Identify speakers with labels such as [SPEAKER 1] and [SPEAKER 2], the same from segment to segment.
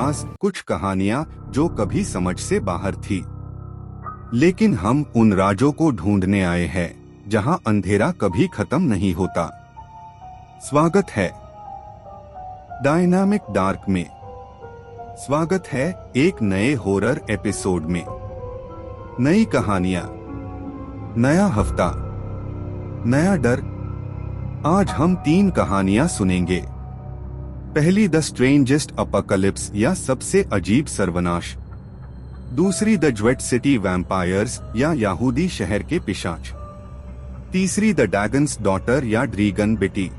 [SPEAKER 1] पास कुछ कहानियां जो कभी समझ से बाहर थी, लेकिन हम उन राजों को ढूंढने आए हैं जहां अंधेरा कभी खत्म नहीं होता। स्वागत है डायनामिक डार्क में। स्वागत है एक नए हॉरर एपिसोड में। नई कहानियां, नया हफ्ता, नया डर। आज हम 3 कहानियां सुनेंगे। पहली द स्ट्रेंजेस्ट अपोकलिप्स या सबसे अजीब सर्वनाश। दूसरी द ज्वेट सिटी वैम्पायर्स या यहूदी शहर के पिशाच। तीसरी द ड्रैगन्स डॉटर या ड्रैगन बेटी।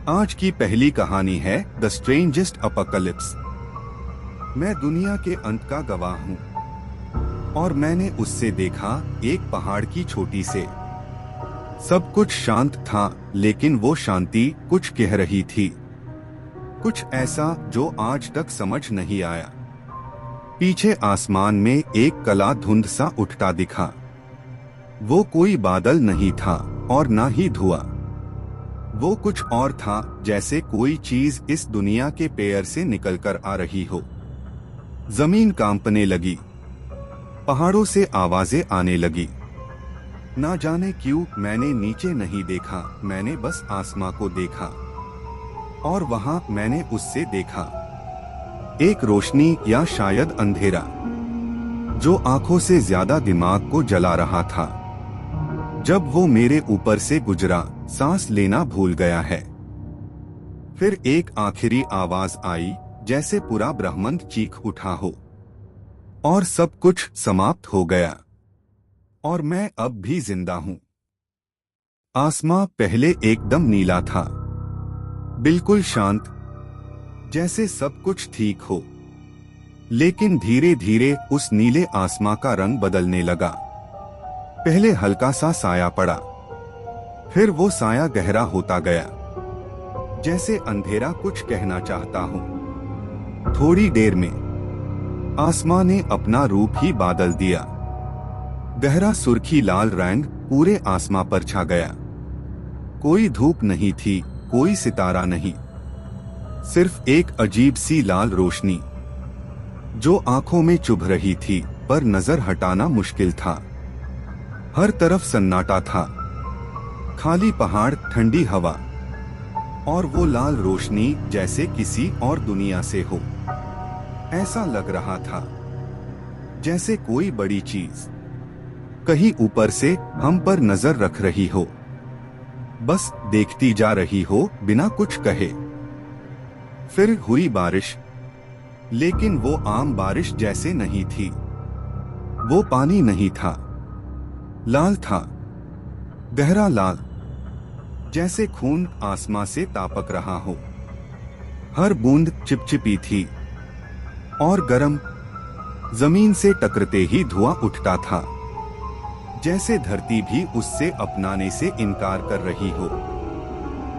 [SPEAKER 1] आज की पहली कहानी है द स्ट्रेंजेस्ट अपोकलिप्स। मैं दुनिया के अंत का गवाह हूँ और मैंने उससे देखा एक पहाड़ की चोटी से। सब कुछ शांत था, लेकिन वो शांति कुछ कह रही थी, कुछ ऐसा जो आज तक समझ नहीं आया। पीछे आसमान में एक काला धुंध सा उठता दिखा। वो कोई बादल नहीं था और ना ही धुआं। वो कुछ और था, जैसे कोई चीज इस दुनिया के पैर से निकलकर आ रही हो। जमीन कांपने लगी, पहाड़ों से आवाजें आने लगी। ना जाने क्यों मैंने नीचे नहीं देखा, मैंने बस आसमां को देखा। और वहां मैंने उससे देखा एक रोशनी या शायद अंधेरा जो आंखों से ज्यादा दिमाग को जला रहा था। जब वो मेरे ऊपर से गुजरा, सांस लेना भूल गया है। फिर एक आखिरी आवाज आई, जैसे पूरा ब्रह्मांड चीख उठा हो और सब कुछ समाप्त हो गया और मैं अब भी जिंदा हूं। आसमां पहले एकदम नीला था, बिल्कुल शांत, जैसे सब कुछ ठीक हो। लेकिन धीरे धीरे उस नीले आसमां का रंग बदलने लगा। पहले हल्का सा साया पड़ा, फिर वो साया गहरा होता गया, जैसे अंधेरा कुछ कहना चाहता हो। थोड़ी देर में आसमां ने अपना रूप ही बदल दिया। गहरा सुर्खी लाल रंग पूरे आसमां पर छा गया। कोई धूप नहीं थी, कोई सितारा नहीं, सिर्फ एक अजीब सी लाल रोशनी जो आंखों में चुभ रही थी, पर नजर हटाना मुश्किल था। हर तरफ सन्नाटा था, खाली पहाड़, ठंडी हवा और वो लाल रोशनी जैसे किसी और दुनिया से हो। ऐसा लग रहा था जैसे कोई बड़ी चीज कहीं ऊपर से हम पर नजर रख रही हो, बस देखती जा रही हो बिना कुछ कहे। फिर हुई बारिश, लेकिन वो आम बारिश जैसे नहीं थी। वो पानी नहीं था, लाल था, गहरा लाल, जैसे खून आसमां से तापक रहा हो। हर बूंद चिपचिपी थी और गर्म, जमीन से टकराते ही धुआं उठता था, जैसे धरती भी उससे अपनाने से इनकार कर रही हो।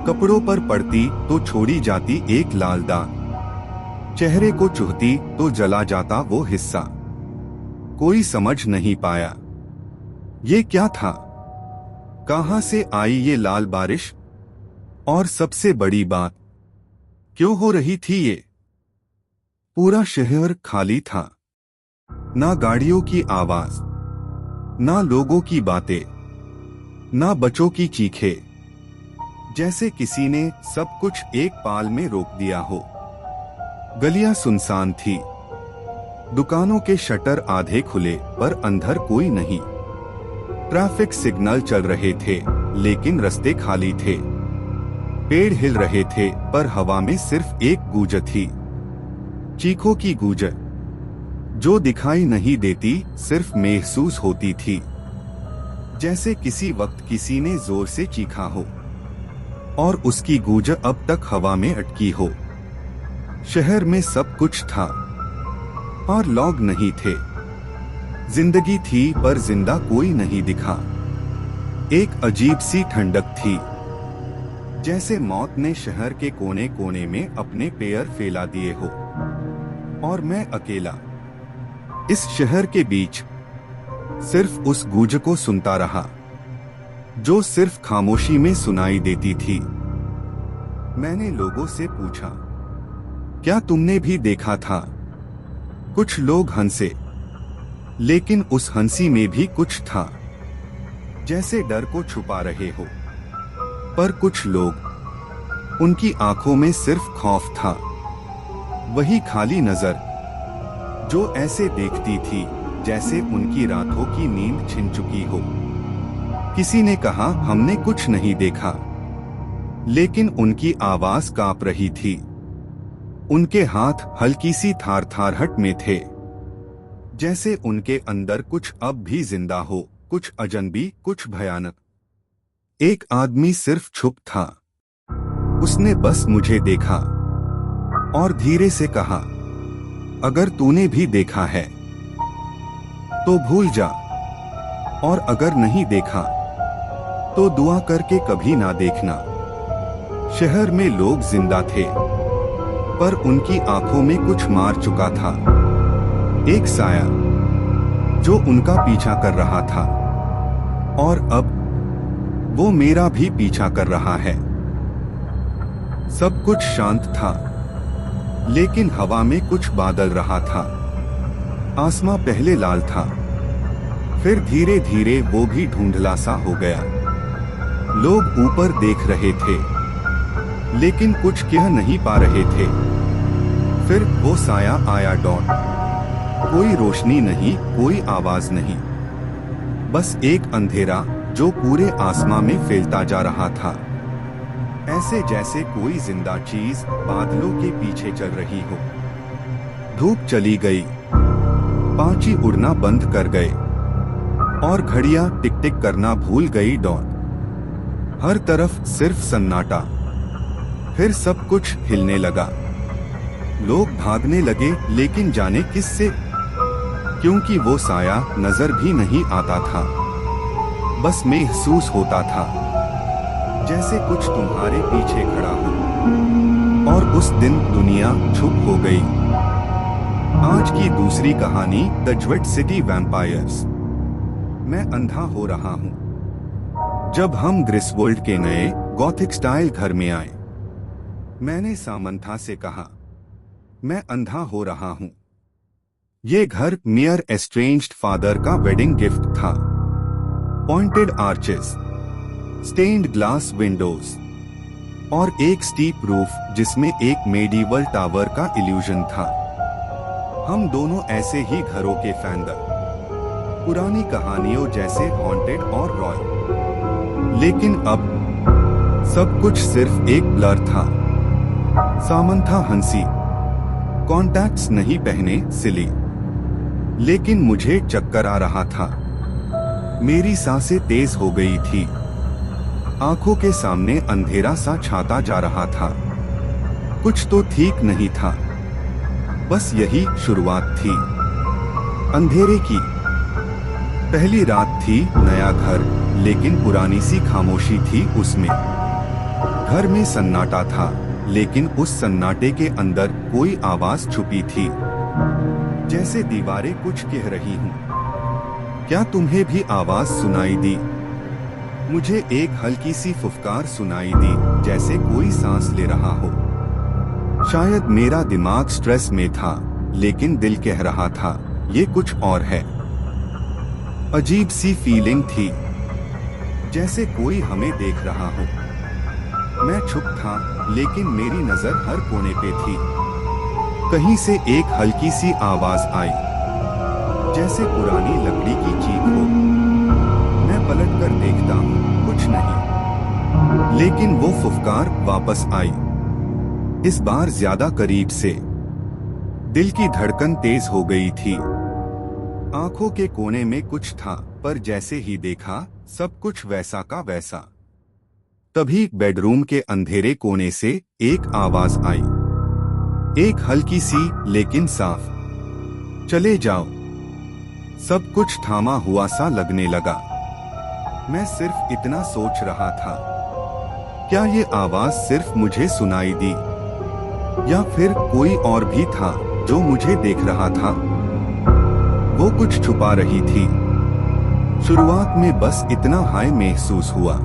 [SPEAKER 1] कपड़ों पर पड़ती तो छोड़ी जाती एक लाल दाग, चेहरे को चुभती तो जला जाता वो हिस्सा। कोई समझ नहीं पाया ये क्या था, कहां से आई ये लाल बारिश, और सबसे बड़ी बात, क्यों हो रही थी ये। पूरा शहर खाली था, ना गाड़ियों की आवाज, ना लोगों की बातें, ना बच्चों की चीखें, जैसे किसी ने सब कुछ एक पाल में रोक दिया हो। गलियां सुनसान थी, दुकानों के शटर आधे खुले पर अंदर कोई नहीं। ट्रैफिक सिग्नल चल रहे थे, लेकिन रास्ते खाली थे। पेड़ हिल रहे थे, पर हवा में सिर्फ एक गूंज थी, चीखों की गूंज, जो दिखाई नहीं देती, सिर्फ महसूस होती थी, जैसे किसी वक्त किसी ने जोर से चीखा हो और उसकी गूंज अब तक हवा में अटकी हो। शहर में सब कुछ था और लोग नहीं थे। जिंदगी थी, पर जिंदा कोई नहीं दिखा। एक अजीब सी ठंडक थी, जैसे मौत ने शहर के कोने कोने में अपने पैर फैला दिए हो। और मैं अकेला इस शहर के बीच सिर्फ उस गूंज को सुनता रहा, जो सिर्फ खामोशी में सुनाई देती थी। मैंने लोगों से पूछा, क्या तुमने भी देखा था? कुछ लोग हंसे, लेकिन उस हंसी में भी कुछ था, जैसे डर को छुपा रहे हो। पर कुछ लोग, उनकी आंखों में सिर्फ खौफ था, वही खाली नजर जो ऐसे देखती थी जैसे उनकी रातों की नींद छिन चुकी हो। किसी ने कहा हमने कुछ नहीं देखा, लेकिन उनकी आवाज कांप रही थी। उनके हाथ हल्की सी थार-थारहट में थे, जैसे उनके अंदर कुछ अब भी जिंदा हो, कुछ अजनबी, कुछ भयानक। एक आदमी सिर्फ चुप था। उसने बस मुझे देखा और धीरे से कहा, अगर तूने भी देखा है तो भूल जा, और अगर नहीं देखा तो दुआ करके कभी ना देखना। शहर में लोग जिंदा थे, पर उनकी आंखों में कुछ मार चुका था। एक साया जो उनका पीछा कर रहा था, और अब वो मेरा भी पीछा कर रहा है। सब कुछ शांत था, लेकिन हवा में कुछ बादल रहा था। आसमां पहले लाल था, फिर धीरे धीरे वो भी धुंधला सा हो गया। लोग ऊपर देख रहे थे, लेकिन कुछ कह नहीं पा रहे थे। फिर वो साया आया डॉट। कोई रोशनी नहीं, कोई आवाज नहीं, बस एक अंधेरा जो पूरे आसमां में फैलता जा रहा था, ऐसे जैसे कोई जिंदा चीज बादलों के पीछे चल रही हो। धूप चली गई, पंछी उड़ना बंद कर गए, और घड़ियां टिक टिक करना भूल गई। डॉट। हर तरफ सिर्फ सन्नाटा। फिर सब कुछ हिलने लगा। लोग भागने लगे, लेकिन जाने किससे, क्योंकि वो साया नजर भी नहीं आता था, बस महसूस होता था, जैसे कुछ तुम्हारे पीछे खड़ा हो। और उस दिन दुनिया चुप हो गई। आज की दूसरी कहानी, द ज्वेट सिटी वैम्पायर्स। मैं अंधा हो रहा हूँ। जब हम ग्रिसवोल्ड के नए गॉथिक स्टाइल घर में आए, मैंने सामंथा से कहा, मैं अंधा हो रहा हूँ। ये घर मेयर एस्ट्रेंज्ड फादर का वेडिंग गिफ्ट था। Pointed arches, stained glass windows, और एक स्टीप रूफ जिसमें एक मेडिवल टावर का इल्यूजन था। हम दोनों ऐसे ही घरों के फैंडर, पुरानी कहानियों जैसे हॉन्टेड और रॉयल। लेकिन अब सब कुछ सिर्फ एक ब्लर था। सामंथा हंसी। कॉन्टैक्ट्स नहीं पहने, सिली। लेकिन मुझे चक्कर आ रहा था। मेरी सांसें तेज हो गई थी। आंखों के सामने अंधेरा सा छाता जा रहा था। कुछ तो ठीक नहीं था। बस यही शुरुआत थी अंधेरे की। पहली रात थी, नया घर, लेकिन पुरानी सी खामोशी थी उसमें। घर में सन्नाटा था, लेकिन उस सन्नाटे के अंदर कोई आवाज छुपी थी, जैसे दीवारें कुछ कह रही हूँ। क्या तुम्हें भी आवाज सुनाई दी? मुझे एक हल्की सी फुफकार सुनाई दी, जैसे कोई सांस ले रहा हो। शायद मेरा दिमाग स्ट्रेस में था, लेकिन दिल कह रहा था, ये कुछ और है। अजीब सी फीलिंग थी, जैसे कोई हमें देख रहा हो। मैं चुप था, लेकिन मेरी नजर हर कोने पे थी। कहीं से एक हल्की सी आवाज आई, जैसे पुरानी लकड़ी की चीख हो। मैं पलट कर देखता हूँ, कुछ नहीं, लेकिन वो फुफकार वापस आई, इस बार ज्यादा करीब से। दिल की धड़कन तेज हो गई थी। आंखों के कोने में कुछ था, पर जैसे ही देखा, सब कुछ वैसा का वैसा। तभी बेडरूम के अंधेरे कोने से एक आवाज आई, एक हल्की सी लेकिन साफ, चले जाओ। सब कुछ थामा हुआ सा लगने लगा। मैं सिर्फ इतना सोच रहा था, क्या ये आवाज सिर्फ मुझे सुनाई दी, या फिर कोई और भी था जो मुझे देख रहा था? वो कुछ छुपा रही थी। शुरुआत में बस इतना हाय महसूस हुआ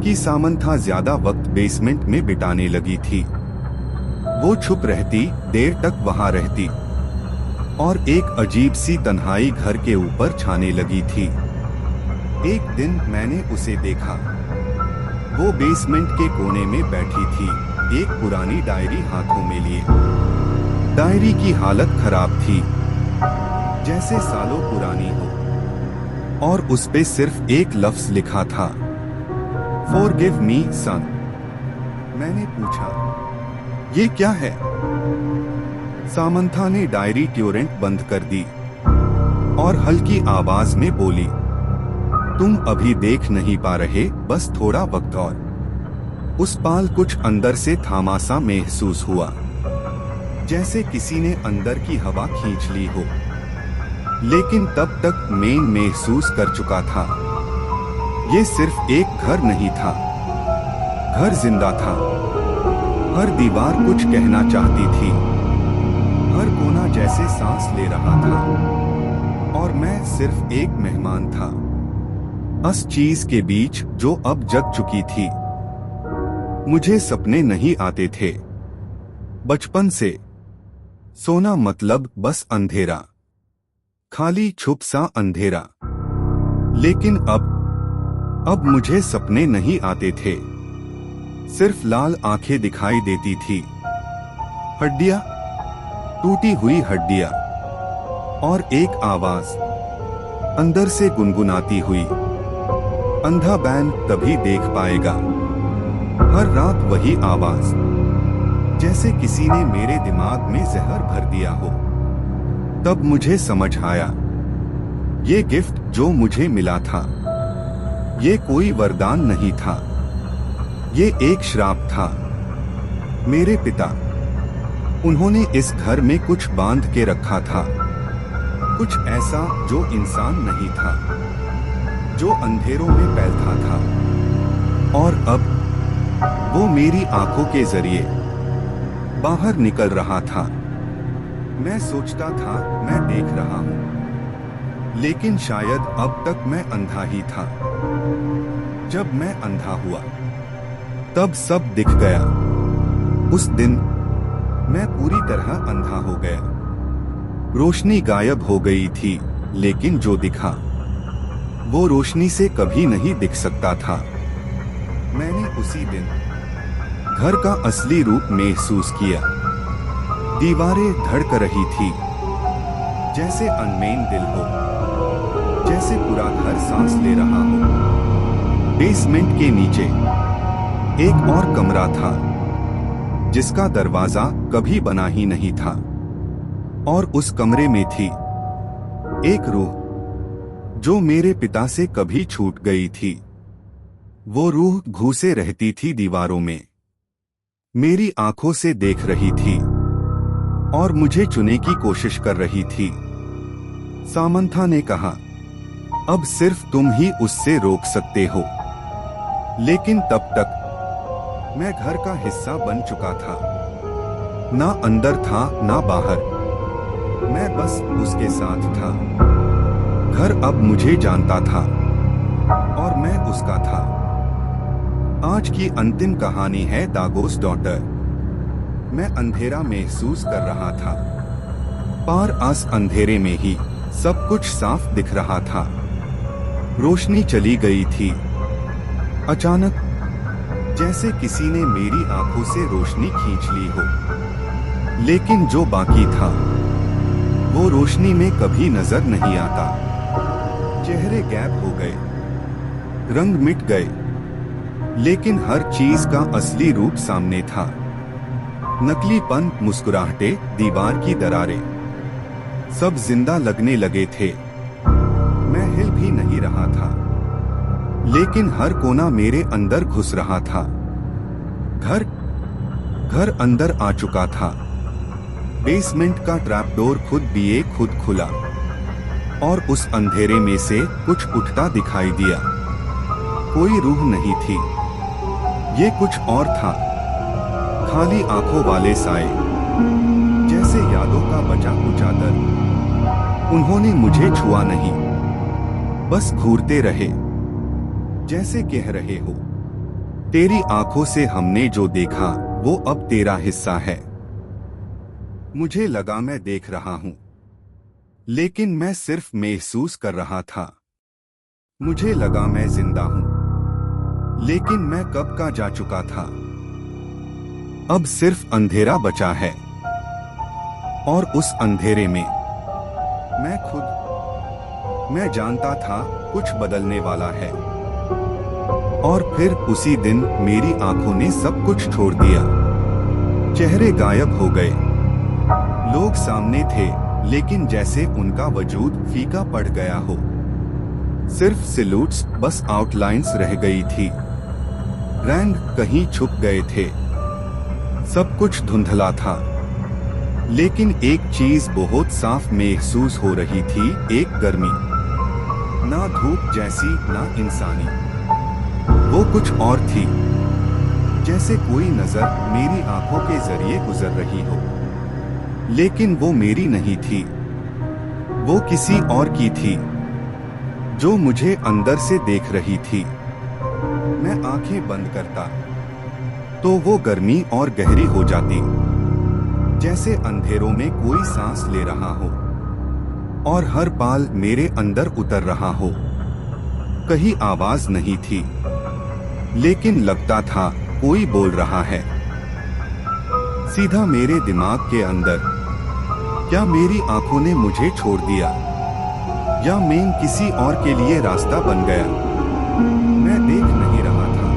[SPEAKER 1] कि सामंथा ज्यादा वक्त बेसमेंट में बिताने लगी थी। वो चुप रहती, देर तक वहां रहती, और एक अजीब सी तन्हाई घर के ऊपर छाने लगी थी। एक दिन मैंने उसे देखा। वो बेसमेंट के कोने में बैठी थी, एक पुरानी डायरी हाथों में लिए। डायरी की हालत खराब थी, जैसे सालों पुरानी हो, और उस पे सिर्फ एक लफ्ज लिखा था, Forgive me, son। मैंने पूछा, ये क्या है? सामंथा ने डायरी ट्यूरेंट बंद कर दी और हल्की आवाज में बोली, तुम अभी देख नहीं पा रहे, बस थोड़ा वक्त और। उस पाल कुछ अंदर से थामा सा महसूस हुआ, जैसे किसी ने अंदर की हवा खींच ली हो। लेकिन तब तक मैं महसूस कर चुका था, ये सिर्फ एक घर नहीं था, घर जिंदा था। हर दीवार कुछ कहना चाहती थी, हर कोना जैसे सांस ले रहा था, और मैं सिर्फ एक मेहमान था उस चीज के बीच जो अब जग चुकी थी। मुझे सपने नहीं आते थे बचपन से। सोना मतलब बस अंधेरा, खाली छुप सा अंधेरा। लेकिन अब मुझे सपने नहीं आते थे, सिर्फ लाल आंखें दिखाई देती थी, हड्डियां, टूटी हुई हड्डियां, और एक आवाज अंदर से गुनगुनाती हुई, अंधा बैन तभी देख पाएगा। हर रात वही आवाज, जैसे किसी ने मेरे दिमाग में जहर भर दिया हो। तब मुझे समझ आया, ये गिफ्ट जो मुझे मिला था, ये कोई वरदान नहीं था, ये एक श्राप था। मेरे पिता, उन्होंने इस घर में कुछ बांध के रखा था, कुछ ऐसा जो इंसान नहीं था, जो अंधेरों में फैलता था, और अब वो मेरी आंखों के जरिए बाहर निकल रहा था। मैं सोचता था मैं देख रहा हूं, लेकिन शायद अब तक मैं अंधा ही था। जब मैं अंधा हुआ, तब सब दिख गया। उस दिन मैं पूरी तरह अंधा हो गया। रोशनी गायब हो गई थी, लेकिन जो दिखा वो रोशनी से कभी नहीं दिख सकता था। मैंने उसी दिन घर का असली रूप महसूस किया। दीवारें धड़क रही थी, जैसे अनमेन दिल हो, जैसे पूरा घर सांस ले रहा हो। बेसमेंट के नीचे एक और कमरा था, जिसका दरवाजा कभी बना ही नहीं था, और उस कमरे में थी एक रूह जो मेरे पिता से कभी छूट गई थी। वो रूह घुसे रहती थी दीवारों में, मेरी आंखों से देख रही थी, और मुझे चुनने की कोशिश कर रही थी। सामंथा ने कहा, अब सिर्फ तुम ही उससे रोक सकते हो। लेकिन तब तक मैं घर का हिस्सा बन चुका था, ना अंदर था ना बाहर, मैं बस उसके साथ था। घर अब मुझे जानता था, और मैं उसका था। आज की अंतिम कहानी है द घोस्ट डॉटर। मैं अंधेरा महसूस कर रहा था, पार आस अंधेरे में ही सब कुछ साफ दिख रहा था। रोशनी चली गई थी अचानक, जैसे किसी ने मेरी आंखों से रोशनी खींच ली हो। लेकिन जो बाकी था वो रोशनी में कभी नजर नहीं आता। चेहरे गैप हो गए, रंग मिट गए, लेकिन हर चीज का असली रूप सामने था। नकलीपन, मुस्कुराहटें, दीवार की दरारें, सब जिंदा लगने लगे थे। मैं हिल भी नहीं रहा था, लेकिन हर कोना मेरे अंदर घुस रहा था। घर अंदर आ चुका था। बेसमेंट का ट्रैपडोर खुद खुला, और उस अंधेरे में से कुछ उठता दिखाई दिया। कोई रूह नहीं थी, ये कुछ और था। खाली आंखों वाले साए, जैसे यादों का बचा कुचा दर्द। उन्होंने मुझे छुआ नहीं, बस घूरते रहे, जैसे कह रहे हो, तेरी आंखों से हमने जो देखा वो अब तेरा हिस्सा है। मुझे लगा मैं देख रहा हूं, लेकिन मैं सिर्फ महसूस कर रहा था। मुझे लगा मैं जिंदा हूं, लेकिन मैं कब का जा चुका था। अब सिर्फ अंधेरा बचा है, और उस अंधेरे में मैं जानता था कुछ बदलने वाला है। और फिर उसी दिन मेरी आंखों ने सब कुछ छोड़ दिया। चेहरे गायब हो गए। लोग सामने थे, लेकिन जैसे उनका वजूद फीका पड़ गया हो। सिर्फ सिलूट्स, बस आउटलाइंस रह गई थी। रंग कहीं छुप गए थे। सब कुछ धुंधला था, लेकिन एक चीज बहुत साफ महसूस हो रही थी, एक गर्मी। ना धूप जैसी, ना इंसानी। वो कुछ और थी, जैसे कोई नजर मेरी आंखों के जरिए गुजर रही हो। लेकिन वो मेरी नहीं थी, वो किसी और की थी, जो मुझे अंदर से देख रही थी। मैं आंखें बंद करता तो वो गर्मी और गहरी हो जाती, जैसे अंधेरों में कोई सांस ले रहा हो और हर पाल मेरे अंदर उतर रहा हो। कहीं आवाज नहीं थी, लेकिन लगता था कोई बोल रहा है, सीधा मेरे दिमाग के अंदर। क्या मेरी आंखों ने मुझे छोड़ दिया, या मैं किसी और के लिए रास्ता बन गया? मैं देख नहीं रहा था,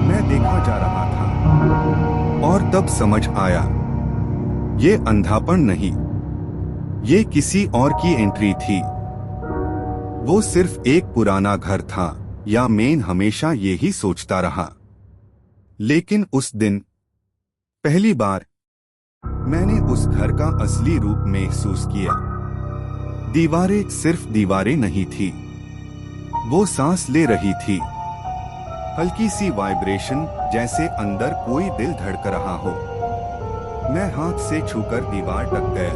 [SPEAKER 1] मैं देखा जा रहा था। और तब समझ आया, ये अंधापन नहीं, ये किसी और की एंट्री थी। वो सिर्फ एक पुराना घर था, या मैं हमेशा यही सोचता रहा। लेकिन उस दिन पहली बार मैंने उस घर का असली रूप महसूस किया। दीवारें सिर्फ दीवारें नहीं थी, वो सांस ले रही थी। हल्की सी वाइब्रेशन, जैसे अंदर कोई दिल धड़क रहा हो। मैं हाथ से छूकर दीवार टक गया,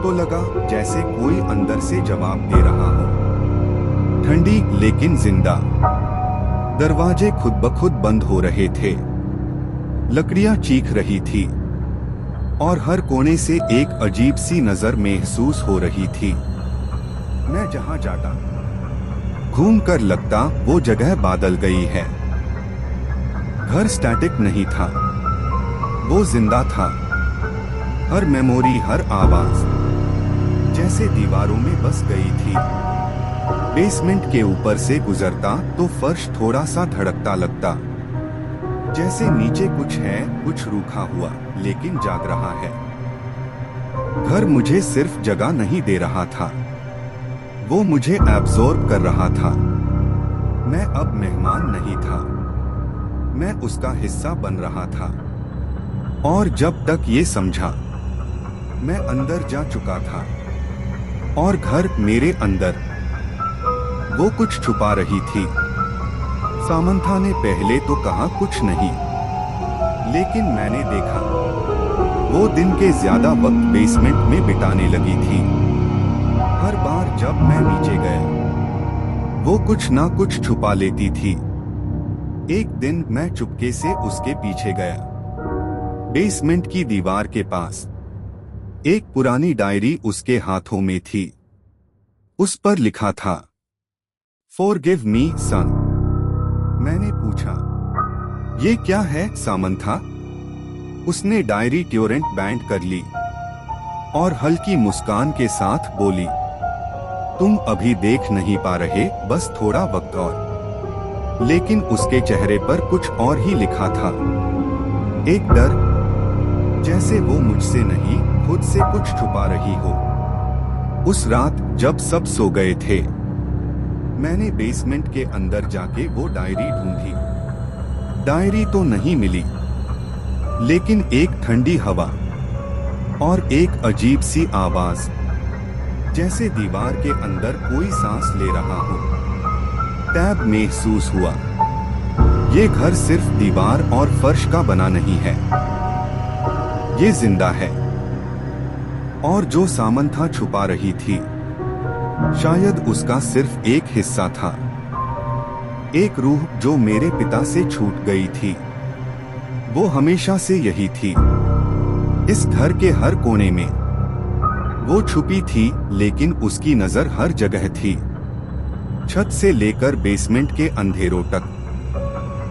[SPEAKER 1] तो लगा जैसे कोई अंदर से जवाब दे रहा हो। ठंडी लेकिन जिंदा। दरवाजे खुद ब खुद बंद हो रहे थे। लकड़ियां चीख रही थी, और हर कोने से एक अजीब सी नजर महसूस हो रही थी। मैं जहां जाता, घूमकर लगता वो जगह बादल गई है। घर स्टैटिक नहीं था, वो जिंदा था। हर मेमोरी, हर आवाज जैसे दीवारों में बस गई थी। बेसमेंट के ऊपर से गुजरता तो फर्श थोड़ा सा धड़कता लगता, जैसे नीचे कुछ है, कुछ रूखा हुआ लेकिन जाग रहा है। घर मुझे सिर्फ जगह नहीं दे रहा था, वो मुझे एब्जॉर्ब कर रहा था। मैं अब मेहमान नहीं था, मैं उसका हिस्सा बन रहा था। और जब तक ये समझा, मैं अंदर जा चुका था, और घर मेरे अंदर। वो कुछ छुपा रही थी। सामंथा ने पहले तो कहा कुछ नहीं, लेकिन मैंने देखा वो दिन के ज्यादा वक्त बेसमेंट में बिताने लगी थी। हर बार जब मैं नीचे गया, वो कुछ ना कुछ छुपा लेती थी। एक दिन मैं चुपके से उसके पीछे गया। बेसमेंट की दीवार के पास एक पुरानी डायरी उसके हाथों में थी। उस पर लिखा था, "Forgive me, son." मैंने पूछा, ये क्या है सामंथा? उसने डायरी ट्योरेंट बैंड कर ली और हल्की मुस्कान के साथ बोली, तुम अभी देख नहीं पा रहे, बस थोड़ा वक्त और। लेकिन उसके चेहरे पर कुछ और ही लिखा था, एक डर, जैसे वो मुझसे नहीं, खुद से कुछ छुपा रही हो। उस रात जब सब सो गए थे, मैंने बेसमेंट के अंदर जाके वो डायरी ढूंढी। डायरी तो नहीं मिली, लेकिन एक ठंडी हवा और एक अजीब सी आवाज, जैसे दीवार के अंदर कोई सांस ले रहा हो। तब महसूस हुआ, ये घर सिर्फ दीवार और फर्श का बना नहीं है, ये जिंदा है। और जो सामंथा छुपा रही थी, शायद उसका सिर्फ एक हिस्सा था। एक रूह जो मेरे पिता से छूट गई थी। वो हमेशा से यही थी, इस घर के हर कोने में वो छुपी थी, लेकिन उसकी नजर हर जगह थी। छत से लेकर बेसमेंट के अंधेरों तक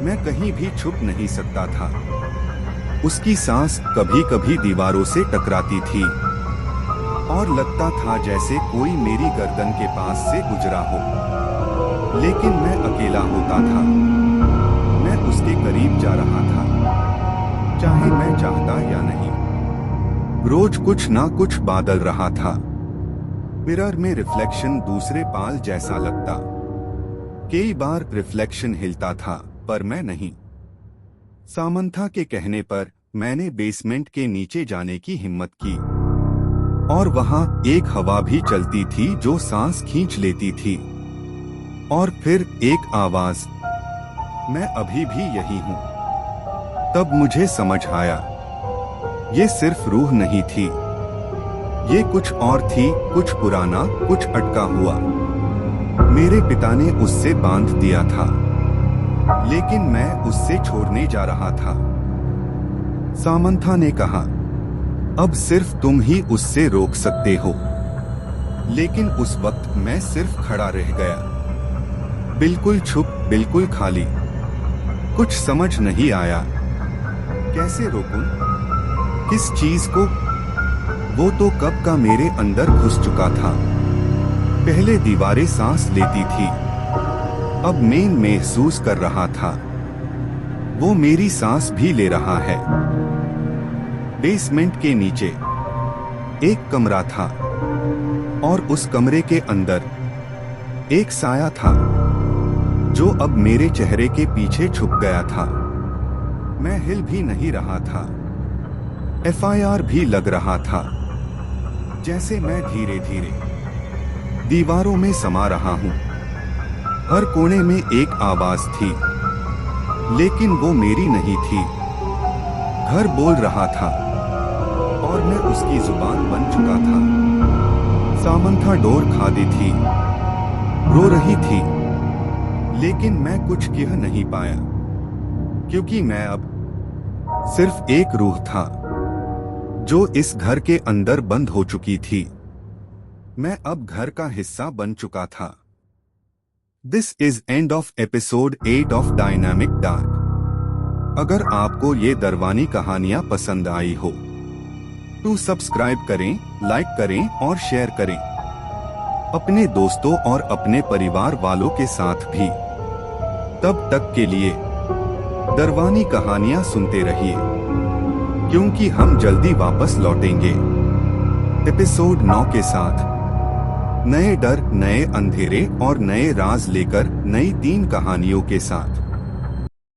[SPEAKER 1] मैं कहीं भी छुप नहीं सकता था। उसकी सांस कभी कभी दीवारों से टकराती थी और लगता था जैसे कोई मेरी गर्दन के पास से गुजरा हो। लेकिन मैं अकेला होता था। मैं उसके करीब जा रहा था, चाहे मैं चाहता या नहीं। रोज कुछ ना कुछ बदल रहा था। मिरर में रिफ्लेक्शन दूसरे पाल जैसा लगता। कई बार रिफ्लेक्शन हिलता था, पर मैं नहीं। सामंथा के कहने पर मैंने बेसमेंट के नीचे जाने की हिम्मत की, और वहां एक हवा भी चलती थी जो सांस खींच लेती थी। और फिर एक आवाज, मैं अभी भी यही हूं। तब मुझे समझ आया, ये सिर्फ रूह नहीं थी, ये कुछ और थी, कुछ पुराना, कुछ अटका हुआ। मेरे पिता ने उससे बांध दिया था, लेकिन मैं उससे छोड़ने जा रहा था। सामंथा ने कहा, अब सिर्फ तुम ही उससे रोक सकते हो। लेकिन उस वक्त मैं सिर्फ खड़ा रह गया, बिल्कुल चुप, बिल्कुल खाली। कुछ समझ नहीं आया, कैसे रोकूं? किस चीज को? वो तो कब का मेरे अंदर घुस चुका था। पहले दीवारें सांस लेती थी, अब मैं महसूस कर रहा था वो मेरी सांस भी ले रहा है। बेसमेंट के नीचे एक कमरा था, और उस कमरे के अंदर एक साया था जो अब मेरे चेहरे के पीछे छुप गया था। मैं हिल भी नहीं रहा था। एफआईआर भी लग रहा था, जैसे मैं धीरे धीरे दीवारों में समा रहा हूं। हर कोने में एक आवाज थी, लेकिन वो मेरी नहीं थी। घर बोल रहा था, और मैं उसकी जुबान बन चुका था। सामंथा डोर खादी थी, रो रही थी, लेकिन मैं कुछ कह नहीं पाया, क्योंकि मैं अब सिर्फ एक रूह था जो इस घर के अंदर बंद हो चुकी थी। मैं अब घर का हिस्सा बन चुका था। This is end of episode 8 of dynamic dark. अगर आपको ये दरवानी कहानियां पसंद आई हो तो सब्सक्राइब करें, लाइक करें और शेयर करें अपने दोस्तों और अपने परिवार वालों के साथ भी। तब तक के लिए दरवानी कहानियां सुनते रहिए, क्योंकि हम जल्दी वापस लौटेंगे एपिसोड 9 के साथ। नए डर, नए अंधेरे और नए राज लेकर नई 3 कहानियों के साथ।